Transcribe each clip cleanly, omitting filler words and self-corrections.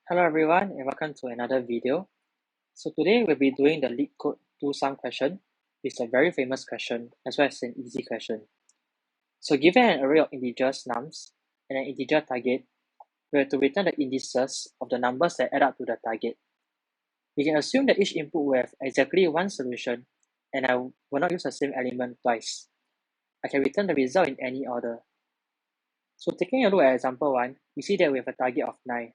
Hello everyone and welcome to another video. So today we'll be doing the Leetcode two-sum question. It's a very famous question as well as an easy question. So given an array of integers nums and an integer target, we have to return the indices of the numbers that add up to the target. We can assume that each input will have exactly one solution and I will not use the same element twice. I can return the result in any order. So taking a look at example 1, we see that we have a target of 9.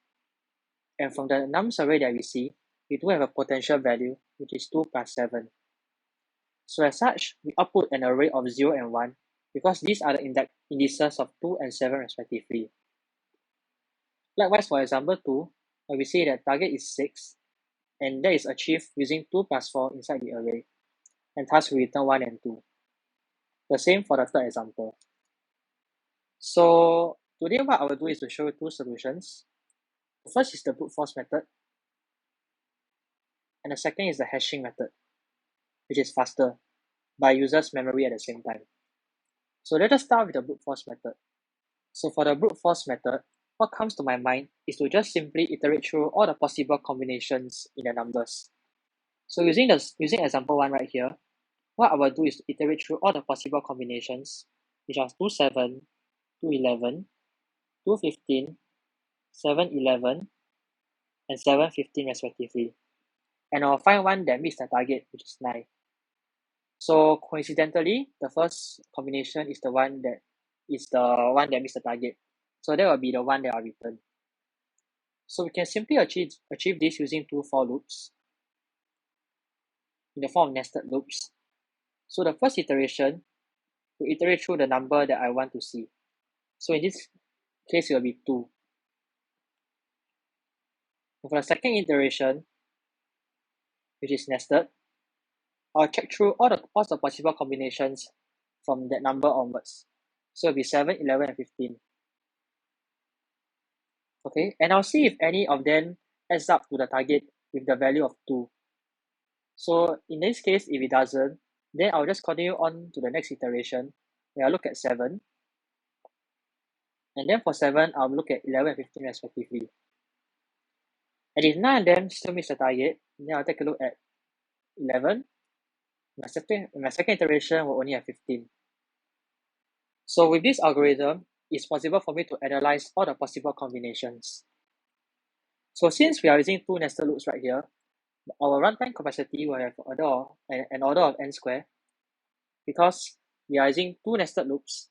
And from the nums array that we see, we do have a potential value, which is 2 plus 7. So as such, we output an array of 0 and 1, because these are the indices of 2 and 7 respectively. Likewise, for example 2, we see that target is 6, and that is achieved using 2 plus 4 inside the array, and thus we return 1 and 2. The same for the third example. So today what I will do is to show you two solutions. The first is the brute force method, and the second is the hashing method, which is faster, by users' memory at the same time. So let us start with the brute force method. So for the brute force method, what comes to my mind is to just simply iterate through all the possible combinations in the numbers. So using example 1 right here, what I will do is to iterate through all the possible combinations, which are 2, 7, 2, 11, 2, 15, 7, 11, and 7, 15 respectively. And I'll find one that meets the target, which is 9. So coincidentally, the first combination is the one that meets the target. So that will be the one that I'll return. So we can simply achieve this using two for loops in the form of nested loops. So the first iteration will iterate through the number that I want to see. So in this case, it will be 2. And for the second iteration, which is nested, I'll check through all the possible combinations from that number onwards. So it'll be 7, 11, and 15. Okay, and I'll see if any of them adds up to the target with the value of 2. So in this case, if it doesn't, then I'll just continue on to the next iteration where I'll look at 7. And then for 7, I'll look at 11 and 15 respectively. And if none of them still meets the target, then I'll take a look at 11. My second iteration will only have 15. So with this algorithm, it's possible for me to analyze all the possible combinations. So since we are using two nested loops right here, our runtime capacity will have an order of n squared, because we are using two nested loops,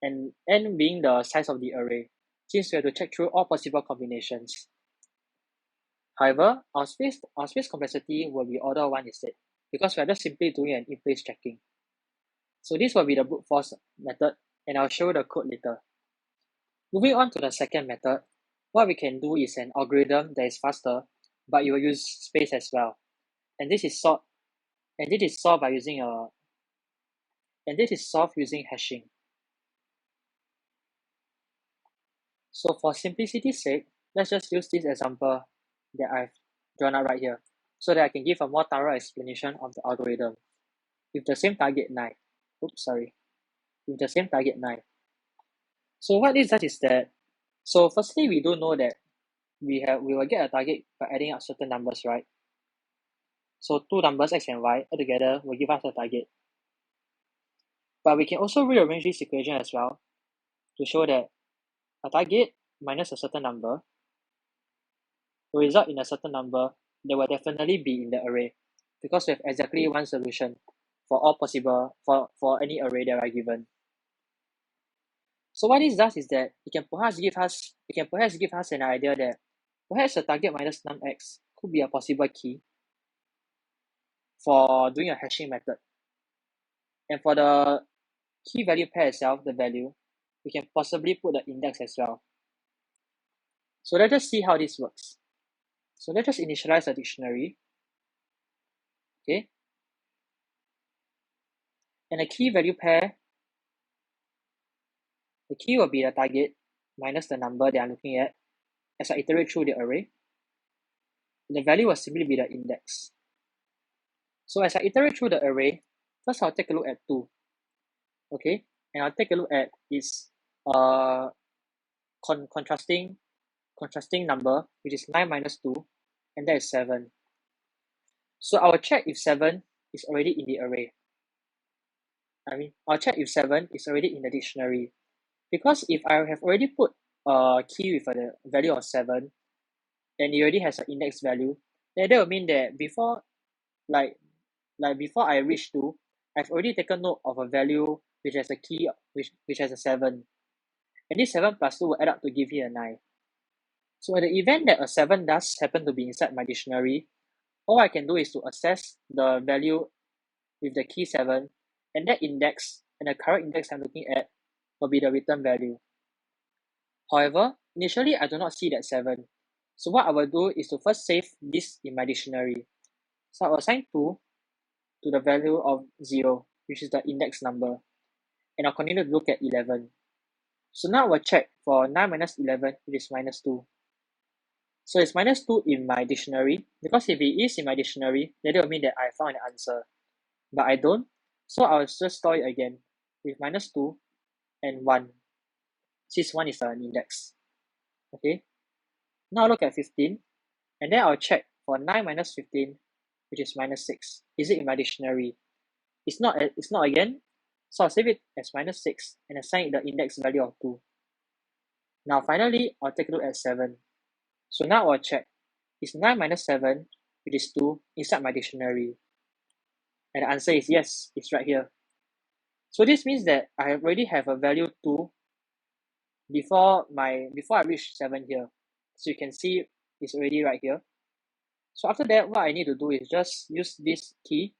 and n being the size of the array, since we have to check through all possible combinations. However, our space complexity will be order 1 instead, because we are just simply doing an in-place checking. So this will be the brute force method, and I'll show you the code later. Moving on to the second method, what we can do is an algorithm that is faster, but it will use space as well. And this is solved using hashing. So for simplicity's sake, let's just use this example that I've drawn out right here, so that I can give a more thorough explanation of the algorithm. With the same target 9. With the same target 9. So what this does is that, so firstly, we do know that we will get a target by adding up certain numbers, right? So two numbers x and y altogether will give us a target. But we can also rearrange this equation as well to show that a target minus a certain number will result in a certain number that will definitely be in the array, because we have exactly one solution for all possible for any array that are given. So what this does is that it can perhaps give us an idea that perhaps a target minus num x could be a possible key for doing a hashing method. And for the key value pair itself, the value, we can possibly put the index as well. So let's just see how this works. So let's just initialize a dictionary. Okay. And the key value pair, the key will be the target minus the number that I'm looking at as I iterate through the array. The value will simply be the index. So as I iterate through the array, first I'll take a look at 2. Okay, and I'll take a look at its contrasting contrasting number, which is 9 minus 2, and that is 7. So I will check if 7 is already in the array. I'll check if 7 is already in the dictionary. Because if I have already put a key with a value of 7, and it already has an index value, then that will mean that before I reach 2, I've already taken note of a value which has a key which has a 7. And this 7 plus 2 will add up to give you a 9. So in the event that a 7 does happen to be inside my dictionary, all I can do is to access the value with the key 7, and that index and the current index I'm looking at will be the return value. However, initially I do not see that 7. So what I will do is to first save this in my dictionary. So I will assign 2 to the value of 0, which is the index number. And I'll continue to look at 11. So now I will check for 9 minus 11, which is minus 2. So it's minus 2 in my dictionary, because if it is in my dictionary, then it will mean that I found an answer. But I don't, so I'll just store it again with minus 2 and 1, since 1 is an index. Okay, now I'll look at 15, and then I'll check for 9 minus 15, which is minus 6. Is it in my dictionary? It's not again, so I'll save it as minus 6 and assign it the index value of 2. Now finally, I'll take a look at 7. So now I'll check, is 9 minus 7, which is 2, inside my dictionary? And the answer is yes, it's right here. So this means that I already have a value 2 before I reach 7 here. So you can see it's already right here. So after that, what I need to do is just use this key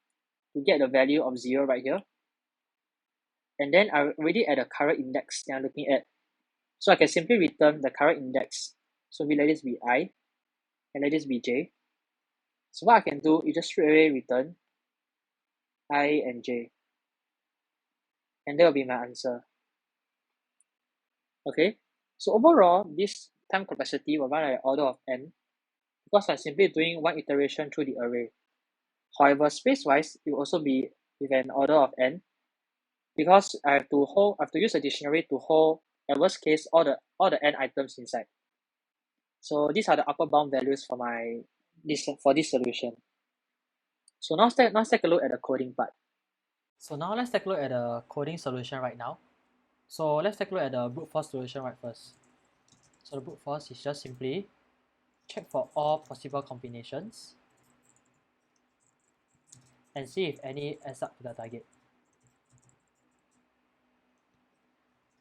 to get the value of 0 right here. And then I'm already at the current index that I'm looking at. So I can simply return the current index. So we let this be I, and let this be j. So what I can do is just straight away return I and j. And that will be my answer. Okay, so overall, this time complexity will run at an order of n, because I'm simply doing one iteration through the array. However, space-wise, it will also be with an order of n, because I have to use a dictionary to hold, at worst case, all the n items inside. So these are the upper bound values for this solution. So now let's take a look at the coding part. So now let's take a look at the coding solution right now. So let's take a look at the brute force solution right first. So the brute force is just simply check for all possible combinations and see if any adds up to the target.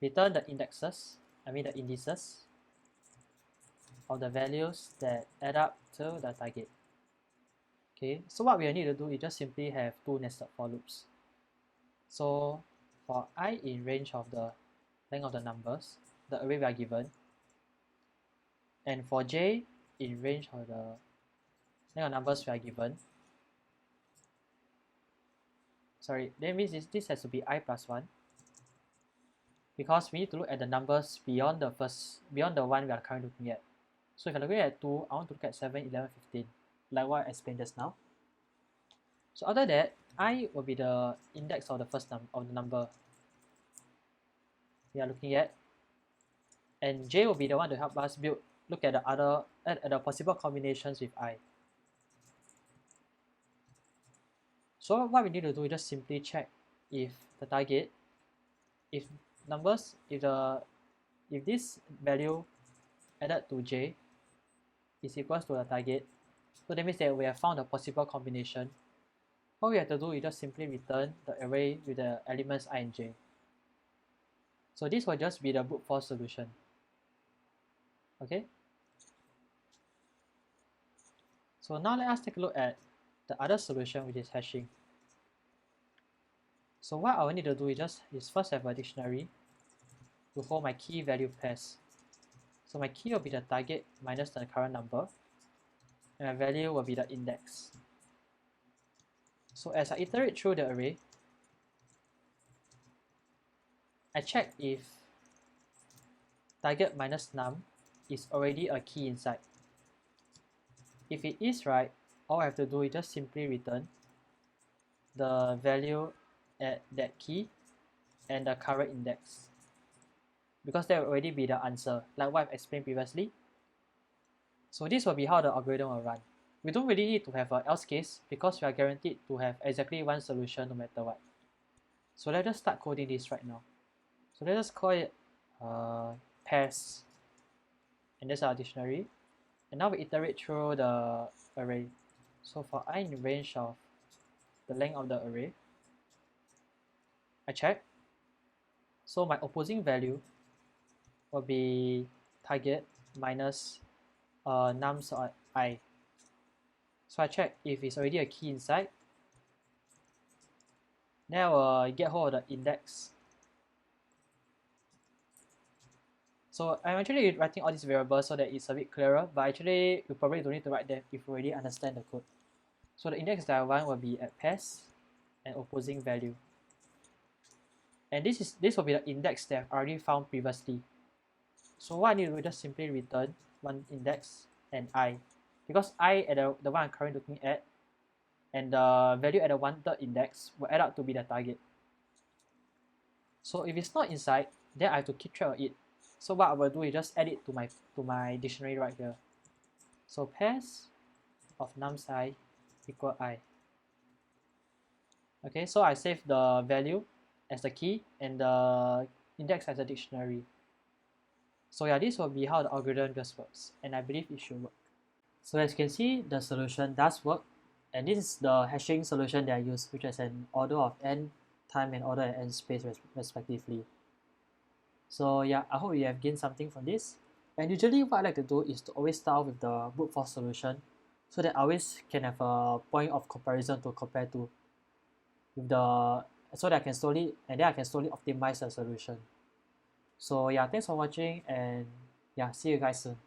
Return the indices of the values that add up to the target. Okay, so what we need to do is just simply have two nested for loops. So for I in range of the length of the numbers, the array we are given, and for j in range of the length of numbers we are given. Sorry, that means this has to be I plus 1, because we need to look at the numbers beyond the one we are currently looking at. So if I'm looking at 2, I want to look at 7, 11, 15, like what I explained just now. So after that, I will be the index of the first of the number we are looking at, and j will be the one to help us look at the possible combinations with I. So what we need to do is just simply check if the target, if this value added to j is equals to the target, so that means that we have found a possible combination. All we have to do is just simply return the array with the elements I and j. So this will just be the brute force solution. Okay. So now let us take a look at the other solution, which is hashing. So what I will need to do is first have a dictionary to hold my key value pairs. So my key will be the target minus the current number, and my value will be the index. So as I iterate through the array, I check if target minus num is already a key inside. If it is right, all I have to do is just simply return the value at that key and the current index, because that will already be the answer, like what I've explained previously. So this will be how the algorithm will run. We don't really need to have an else case because we are guaranteed to have exactly one solution no matter what. So let's just start coding this right now. So let's just call it pairs, and that's our dictionary. And now we iterate through the array. So for I in the range of the length of the array, I check. So my opposing value will be target minus nums I. So I check if it's already a key inside. Then I will get hold of the index. So I'm actually writing all these variables so that it's a bit clearer, but actually you probably don't need to write them if you already understand the code. So the index that I want will be at pairs and opposing value. And this will be the index that I've already found previously. So what I need to do is just simply return one index and I. Because I at the one I'm currently looking at and the value at the 1/3 index will add up to be the target. So if it's not inside, then I have to keep track of it. So what I will do is just add it to my dictionary right here. So pairs of nums I equal I. Okay, so I save the value as the key and the index as a dictionary. So yeah, this will be how the algorithm just works, and I believe it should work. So as you can see, the solution does work, and this is the hashing solution that I use, which has an order of n time and order at n space respectively. So yeah, I hope you have gained something from this. And usually what I like to do is to always start with the brute force solution, so that I always can have a point of comparison to compare to with the so that I can slowly optimize the solution. So yeah, thanks for watching, and yeah, see you guys soon.